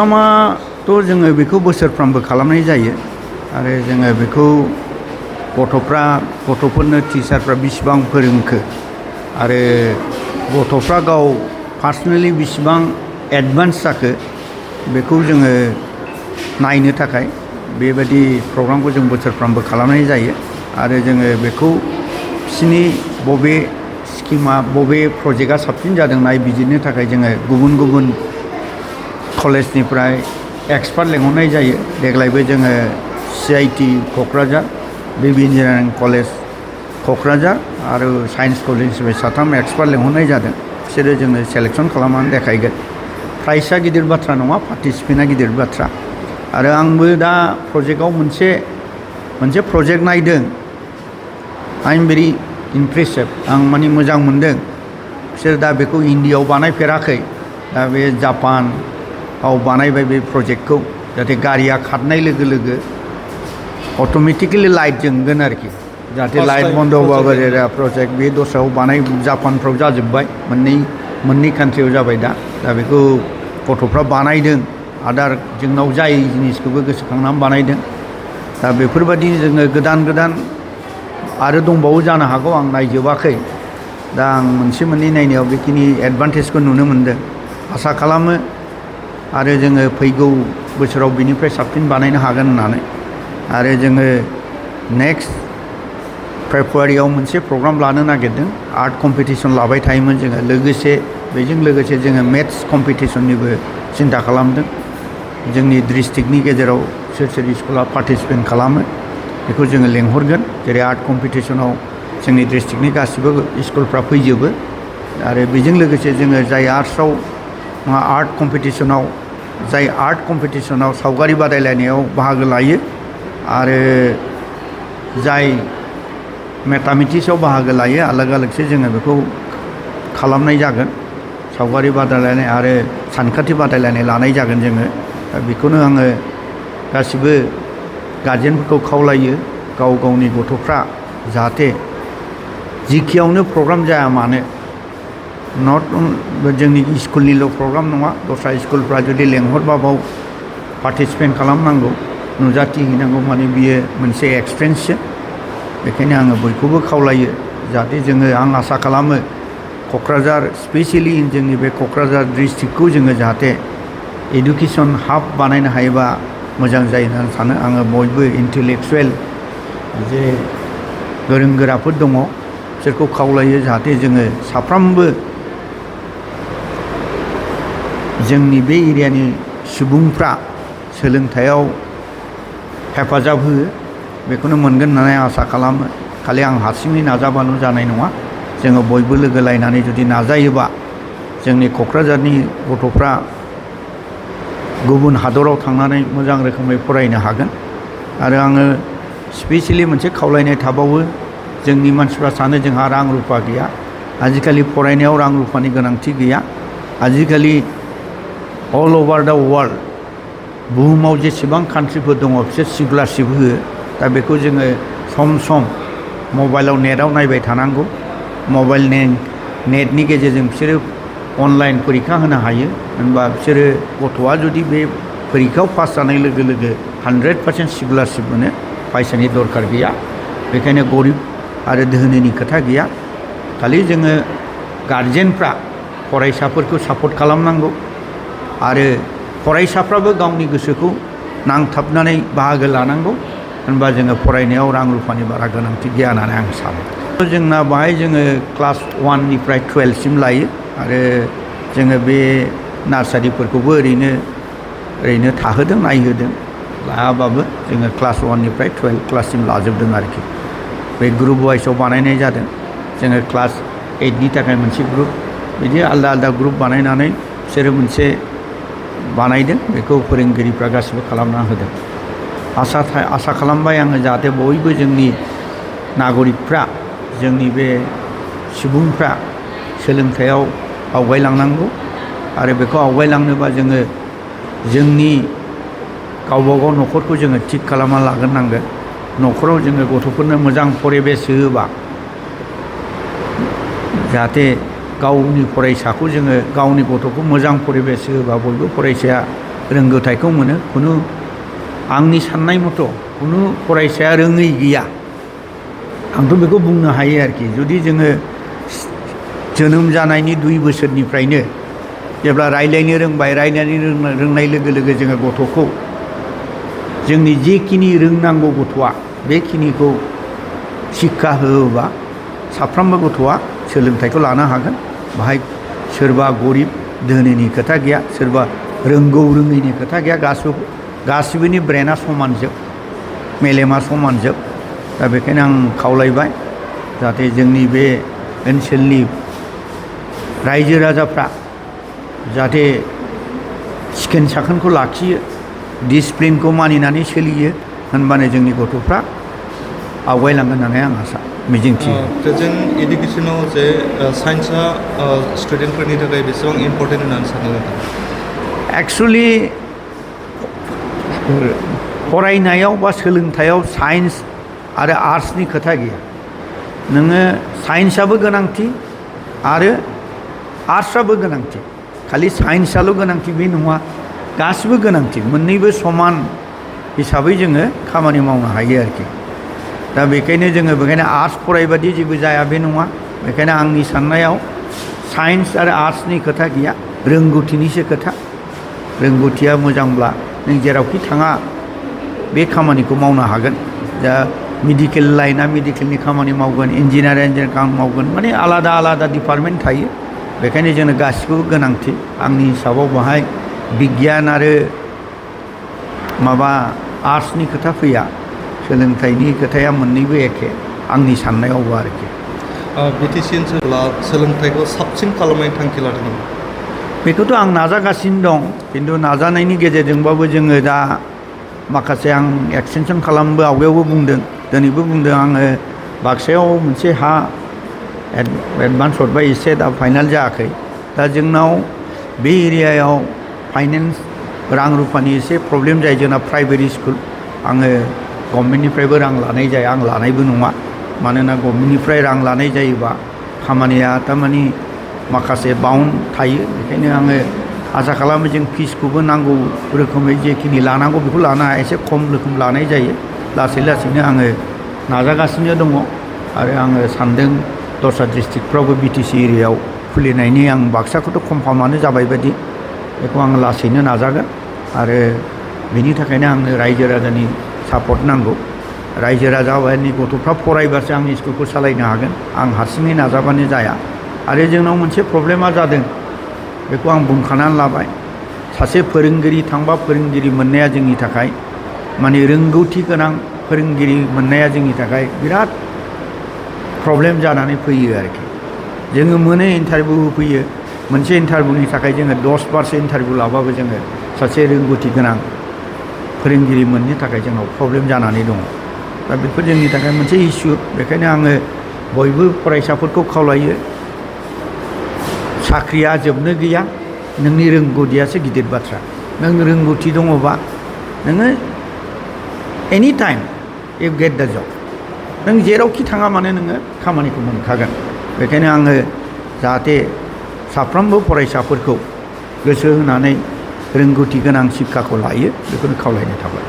खालामाथ' जोङो बेखौ बोसोरफ्रामबो खालामनाय जायो आरो जोङो बेखौ गथ'फोरनो टिचारफ्रा बिसिबां फोरोंखो आरो गथ'फ्रा गाव पार्सनेलि बिसिबां एडभान्स जाखो बेखौ जोङो नायनो थाखाय बेबायदि प्रग्रामखौ जों बोसोरफ्रामबो खालामनाय जायो आरो जोङो बेखौ बिसिनि बबे स्किमा बबे प्रजेक्टआ साबसिन जादों नायबिजिरनो थाखाय जोङो गुबुन गुबुन कलेजनिफ्राय एक्सपार्ट लेंहरनाय जायो। देग्लायबो जोङो CIT Kokrajhar BB engineering college Kokrajhar आरो साइन्स कलेजनिफ्राय 3 एक्सपार्ट लेंहरनाय जादों। बिसोरो जोंनो सेलेक्सन खालामनानै देखायगोन। प्राइसआ गिदिर बाथ्रा नङा, पार्टिसिपेन्टआ गिदिर बाथ्रा। आरो आंबो दा प्रजेक्टआव मोनसे प्रजेक्ट नायदों। I am very impressive. आं माने मोजां मोनदों। बिसोर दा बेखौ इन्डियाआव बानायफेराखै। दा बे जापानाव बानायबाय बे प्रजेक्टखौ, जाहाथे गारिया खारनाय लोगो लोगो अट'मेटिकेलि लाइट जोंगोन आरोखि, जाहाथे लाइट बन्द होबाबो प्रजेक्ट बे दस्रायाव जापानफ्राव जाजोब्बाय, मोननै कान्ट्रियाव जाबाय दा बेखौ गथ'फ्रा बानायदों। जोंनाव जाय जिनिसखौबो गोसोखांनानै बानायदों। दा बेफोरबायदि जोङो गोदान आरो दंबावो जानो हागौ, आं नायजोबाखै। दा आं मोननै नायनायाव बेखिनि एडभान्टेजखौ नुनो मोनदों। आसा खालामो आरो जोङो फैगौ बोसोराव बिनिफ्राय साबसिन बानायनो हागोन होननानै। आरो जोङो नेक्स्ट फेब्रुवारियाव मोनसे प्रग्राम लानो नागिरदों। आर्ट कम्पिटिसन लाबाय थायोमोन जोङो, बेजों लोगोसे जोङो मेथ्स कम्पिटिसननिबो सिन्था खालामदों। जोंनि डिस्ट्रिक्टनि गेजेराव सोर स्कुला पार्टिसिपेट खालामो बेखौ जोङो लेंहरगोन। जेरै आर्ट कम्पिटिसनाव जोंनि डिस्ट्रिक्टनि गासिबो स्कुलफ्रा फैजोबो आरो बेजों लोगोसे जोङो जाय आर्ट कम्पिटिसनाव सावगारि बादायलायनायाव बाहागो लायो आरो जाय मेथामेटिक्सआव बाहागो लायो, आलाग-आलागसो जोङो बेखौ खालामनाय जागोन। सावगारि बादायलायनाय आरो सानखान्थि बादायलायनाय लानाय जागोन जोङो। दा बेखौनो आङो गासिबो गार्जेनफोरखौ खावलायो, गावनि गथ'फ्रा जाहाथे जिखियावनो प्रग्राम जाया मानो, जोंनि स्कुलनिल' प्रग्राम नङा, दस्रा स्कुलफ्रा जुदि लेंहरबा बाव पार्टिसिपेट खालामनांगौ, नुजाथिहैनांगौ। माने बियो मोनसे एक्सपिरियेन्ससो। बेखायनो आङो बयखौबो खावलायो जाहाथे आं आसा खालामो क'क्राझार, स्पेसियेलि जोंनि बे क'क्राझार डिस्ट्रिक्टखौ जोङो जाहाथे एडुकेसन हाब बानायनो हायोबा मोजां जायो होननानै सानो। आङो बयबो इन्टेलेक्सुवेल जे गोरों गोराफोर दङ बिसोरखौ खावलायो जाहाथे जोङो साफ्रोमबो जोंनि बे एरियानि सुबुंफ्रा सोलोंथायाव हेफाजाब होयो। बेखौनो मोनगोन होननानै आसा खालामो। खालि आं हारसिङै नाजाबाल' जानाय नङा, जोङो बयबो लोगो लायनानै जुदि नाजायोबा जोंनि क'क्राझारनि गथ'फ्रा गुबुन हादराव थांनानै मोजां रोखोमै फरायनो हागोन। आरो आङो स्पेसियेलि मोनसे खावलायनाय थाबावो, जोंनि मानसिफ्रा सानो जोंहा रां रुफा गैया। आजिखालि फरायनायाव रां रुफानि गोनांथि गैया। आजिखालि अल अभार दा वर्ल्ड बुहुमाव जेसेबां कान्ट्रिफोर दङ बिसोर स्कलारशिप होयो। दा बेखौ जोङो सम सम मबाइलाव नेटआव नायबाय थानांगौ। मबाइल नेटनि गेजेरजों बिसोरो अनलाइन परिखा होनो हायो। होनबा बिसोरो गथ'आ जुदि बे परिखायाव पास जानाय लोगो लोगो 100% स्कलारशिप मोनो, फैसानि दरखार गैया। बेखायनो गरिब आरो दोहोनिनि खोथा गैया। खालि जोङो गारजेनफ्रा फरायसाफोरखौ सापर्ट खालामनांगौ आरो फरायसाफ्राबो गावनि गोसोखौ नांथाबनानै बाहागो लानांगौ। होनबा जोङो फरायनायाव रां रुफानि बारा गोनांथि गैया होननानै आं सानो। जोंना बाहाय जोङो क्लास 1 निफ्राय 12 सिम लायो आरो जोङो बे नार्सारिफोरखौबो ओरैनो थाहोदों, नायहोदों। लायाबाबो जोङो क्लास 1 निफ्राय 12 क्लाससिम लाजोबदों आरोखि। बे ग्रुप वाइसआव बानायनाय जादों। जोङो क्लास 8नि थाखाय मोनसे ग्रुप, बिदि आलदा आलदा ग्रुप बानायनानै बिसोरो मोनसे बानायदों। बेखौ फोरोंगिरिफ्रा गासिबो खालामना होदों। आसा खालामबाय आङो जाहाथे बयबो जोंनि नागरिकफ्रा, जोंनि बे सुबुंफ्रा सोलोंथायाव आवगायलांनांगौ आरो बेखौ आवगायलांनोबा जोङो जोंनि गावबागाव न'खरखौ जोङो थिग खालामना लाग्रोनांगोन। न'खराव जोङो गथ'फोरनो मोजां परिबेस होयोबा जाहाथे गावनि फरायसाखौ जोङो गावनि गथ'खौ मोजां परिबेस होयोबा बयबो फरायसाया रोंगौथायखौ मोनो खुनु आंनि साननाय मथ' खुनु फरायसाया रोङै गैया आंथ' बेखौ बुंनो हायो आरोखि जुदि जोङो जोनोम जानायनि 2 बोसोरनिफ्रायनो जेब्ला रायलायनो रोंबाय रायलायनो रोंनाय लोगो लोगो जोङो गथ'खौ जोंनि जेखिनि रोंनांगौ गथ'आ बेखिनिखौ शिक्षा होयोबा साफ्रोमबो गथ'आ सोलोंथाइखौ लानो हागोन बाहाय सोरबा गरिब धोनिनि खोथा गैया सोरबा रोंगौ रोङैनि खोथा गैया गासिबोनि ब्रेना समानजोब मेलेमा समानजोब दा बेखायनो आं खावलायबाय जाहाथे जोंनि बे ओनसोलनि रायजो राजाफ्रा जाहाथे सिखोन साखोनखौ लाखियो डिसिप्लिनखौ मानिनानै सोलियो होनबानो जोंनि गथ'फ्रा आवगायलांगोन होननानै आं आसा मिजिंथियो प्रेजेन्ट इडुकेसनाव जे साइन्सआ स्टुडेन्टफोरनि थाखाय बेसेबां इम्पर्टेन्ट होननानै सानो नोंथाङा एक्सुवेलि फरायनायाव बा सोलोंथायाव साइन्स आरो आर्ट्सनि खोथा गैया नोङो साइन्सआबो गोनांथि आरो आर्ट्सआबो गोनांथि खालि साइन्सआल' गोनांथि बे नङा गासिबो गोनांथि मोननैबो समान हिसाबै जोङो खामानि मावनो हायो आरोखि दा बेखायनो जोङो आर्ट्स फरायबादि जेबो जाया बे नङा बेखायनो आंनि साननायाव साइन्स आरो आर्ट्सनि खोथा गैया रोंगौथिनिसो खोथा रोंगौथिया मोजांब्ला नों जेरावखि थाङा बे खामानिखौ मावनो हागोन दा मेडिकेल लाइना मेडिकेलनि खामानि मावगोन इन्जिनियार मावगोन माने आलादा आलादा डिपार्टमेन्ट थायो बेखायनो जोंनो गासिबो गोनांथि आंनि हिसाबाव बाहाय बिगियान आरो माबा आर्ट्सनि खोथा फैया सोलोंथाइनि खोथाया मोननैबो एखे आंनि साननायावबो आरोखि बिटिसि ओनसोला सोलोंथाइखौ साबसिन खालामनायनि थांखि लादों बेखौथ' आं नाजागासिनो दं खिन्थु नाजानायनि गेजेरजोंबाबो जोङो दा माखासे आं एक्सटेनसन खालामबो आवगायावबो बुंदों दिनैबो बुंदों आङो बाक्सायाव मोनसे हा एडभान्स हरबाय एसे दा फाइनाल जायाखै दा जोंनाव बे एरियायाव फाइनेन्स रां रुफानि एसे प्रब्लेम जायो जोंना प्राइभेट स्कुल आङो गभर्नमेन्टनिफ्रायबो रां लानाय जाया आं लानायबो नङा मानोना गभर्नमेन्टनिफ्राय रां लानाय जायोबा खामानिया थारमाने माखासे बाउन्ड थायो बेखायनो आङो आसा खालामो जों फिसखौबो नांगौ रोखोमै जेखिनि लानांगौ बेखौ लानो हाया एसे खम रोखोम लानाय जायो लासै लासैनो आङो नाजागासिनो दङ आरो आङो सानदों दस्रा डिस्ट्रिक्टफ्रावबो बिटिसि एरियायाव खुलिनायनि आं बाक्साखौथ' कनफार्मानो जाबाय बायदि बेखौ आं लासैनो नाजागोन आरो बेनि थाखायनो आंनो रायजो राजानि सापर्ट नांगौ रायजो राजानि गथ'फ्रा फरायबासो आं स्कुलखौ सालायनो हागोन आं हारसिङै नाजाबानो जाया आरो जोंनाव मोनसे प्रब्लेमा जादों बेखौ आं बुंखानानै लाबाय सासे फोरोंगिरि थांबा फोरोंगिरि मोननाया जोंनि थाखाय माने रोंगौथि गोनां फोरोंगिरि मोननाया जोंनि थाखाय बिराद प्रब्लेम जानानै फैयो आरोखि जोङो मोनो इन्टारभिउ होफैयो मोनसे इन्टारभिउनि थाखाय जोङो 10 बारसो इन्टारभिउ लाबाबो जोङो सासे रोंगौथि गोनां फोरोंगिरि मोननो थाखाय जोंनाव प्रब्लेम जानानै दङ दा बेफोर जोंनि थाखाय मोनसे इस्यु बेखायनो आङो बयबो फरायसाफोरखौ खावलायो साख्रिया जोबनो गैया नोंनि रोंगौथियासो गिदिर बाथ्रा नों रोंगौथि दङबा नोङो एनि टाइम इउ गेट दा जब नों जेरावखि थाङा मानो नोङो खामानिखौ मोनखागोन बेखायनो आङो जाहाथे साफ्रोमबो फरायसाफोरखौ गोसो होनानै रोंगौथि गोनां शिक्षाखौ लायो बेखौनो खावलायनाय थाबाय